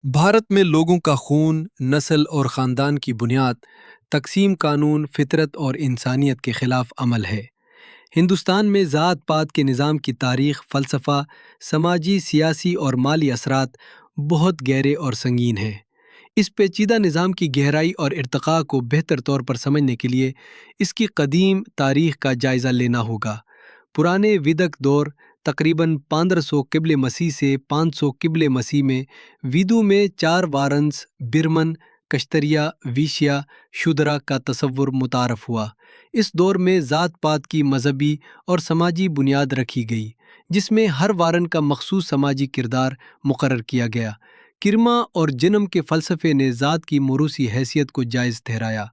भारत में लोगों का खून, नस्ल और ख़ानदान की बुनियाद तकसीम कानून, फितरत और इंसानियत के ख़िलाफ़ अमल है। हिंदुस्तान में ज़ात पात के निज़ाम की तारीख़, फ़लसफ़ा, समाजी, सियासी और माली असरात बहुत गहरे और संगीन हैं। इस पेचीदा निज़ाम की गहराई और इर्तिक़ा को बेहतर तौर पर समझने के लिए इसकी कदीम तारीख़ का जायज़ा लेना होगा। पुराने विदक दौर तकरीबन 1500 किबले मसीह से 500 किबले मसीह में विदु में चार वारंस बिरमन, कश्तरिया, विशिया, शुद्रा का तसव्वुर मुतारफ़ हुआ। इस दौर में ज़ात पात की मजहबी और समाजी बुनियाद रखी गई, जिसमें हर वारन का मखसूस समाजी किरदार मुकर्रर किया गया। किरमा और जन्म के फ़लसफ़े ने ज़ात की मोरूसी हैसियत को जायज़ ठहराया।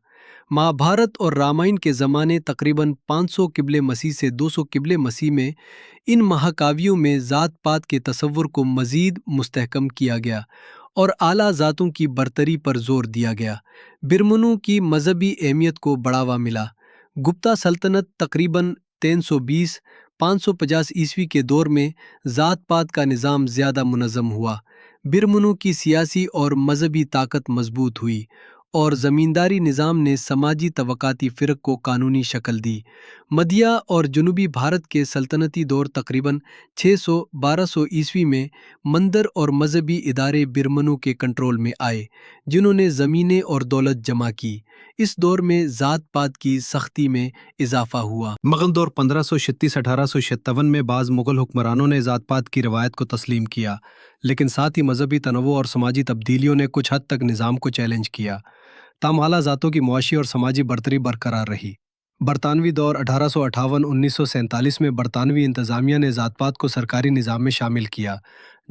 महाभारत और रामायण के ज़माने तकरीबन 500 किबले मसीह से 200 किबले मसीह में इन महाकाव्यों में ज़ात पात के तसव्वुर को मज़ीद मुस्तहकम किया गया और आला ज़ातों की बरतरी पर जोर दिया गया। बिरमनों की मजहबी अहमियत को बढ़ावा मिला। गुप्ता सल्तनत तकरीबन 320-550 ईस्वी के दौर में ज़ात पात का निज़ाम ज़्यादा मुनज़्ज़म हुआ। बिरमनों की सियासी और मजहबी ताकत मजबूत हुई और ज़मींदारी निज़ाम ने समाजी तवक़ाती फ़िरक़ को कानूनी शक्ल दी। मध्य और जनूबी भारत के सल्तनती दौर तकरीबन 600-1200 ईस्वी में मंदिर और मजहबी इदारे बिरमनों के कंट्रोल में आए, जिन्होंने ज़मीनें और दौलत जमा की। इस दौर में ज़ात पात की सख्ती में इजाफा हुआ। मुग़ल दौर 1536-1857 में बाज़ मुग़ल हुक्मरानों ने ज़ात पात की रवायत को तस्लीम किया, लेकिन साथ ही मजहबी तनव्वुर और समाजी तब्दीलियों ने कुछ हद तक निज़ाम को चैलेंज किया। ताहम आला ज़ातों की मुआशी और समाजी बरतरी बरकरार रही। बरतानवी दौर 1858-1947 में बरतानवी इंतज़ामिया ने ज़ात पात को सरकारी निज़ाम में शामिल किया,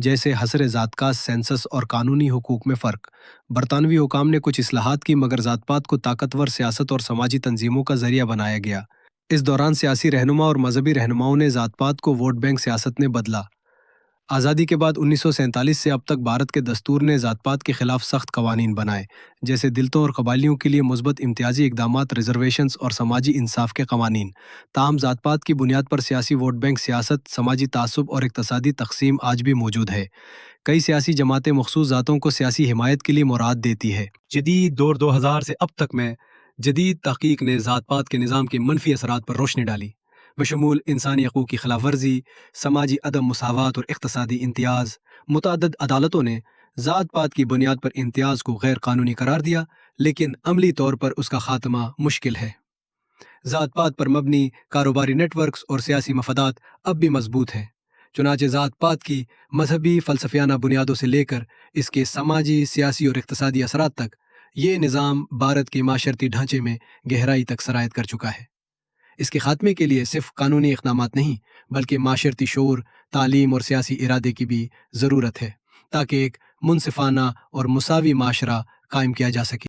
जैसे हसर ज़ात का सेंसस और कानूनी हुकूक में फ़र्क। बरतानवी हुकाम ने कुछ इस्लाहात की, मगर ज़ात पात को ताकतवर सियासत और समाजी तंजीमों का ज़रिया बनाया गया। इस दौरान सियासी रहनुमा और मजहबी रहनुमाओं ने ज़ात पात को वोट बैंक सियासत ने बदला। आज़ादी के बाद 1947 से अब तक भारत के दस्तूर ने ज़ात पात के ख़िलाफ़ सख्त कवानीन बनाए, जैसे दलितों और कबायलियों के लिए मुस्बत इम्तियाजी इक़दामात, रिजर्वेशंस और समाजी इंसाफ के कवानीन। ताहम ज़ात पात की बुनियाद पर सियासी वोट बैंक सियासत, समाजी तासुब और इक़्तिसादी तक़सीम आज भी मौजूद है। कई सियासी जमातें मखसूस ज़ातों को सियासी हिमायत के लिए मुराद देती है। जदीद दौर 2000 से अब तक में जदीद तहक़ीक़ ने ज़ात पात के निज़ाम के मनफी असरात पर रोशनी डाली, बशमूल इंसानी हक़ूक़ की खिलाफ वर्जी, समाजी अदम मुसावात और इक़्तिसादी इम्तियाज़। मुतअद्दिद अदालतों ने ज़ात पात की बुनियाद पर इम्तियाज़ को गैर कानूनी करार दिया, लेकिन अमली तौर पर उसका खात्मा मुश्किल है। ज़ात पात पर मबनी कारोबारी नेटवर्क्स और सियासी मफादात अब भी मजबूत हैं। चुनांचे ज़ात पात की मजहबी फ़लसफ़ियाना बुनियादों से लेकर इसके समाजी, सियासी और इक़्तिसादी असरात तक, ये निज़ाम भारत के माशरती ढांचे में गहराई तक सरायत कर चुका है। इसके खात्मे के लिए सिर्फ कानूनी इक़दामात नहीं, बल्कि माशरती शऊर, तालीम और सियासी इरादे की भी ज़रूरत है, ताकि एक मुनसिफ़ाना और मुसावी माशरा कायम किया जा सके।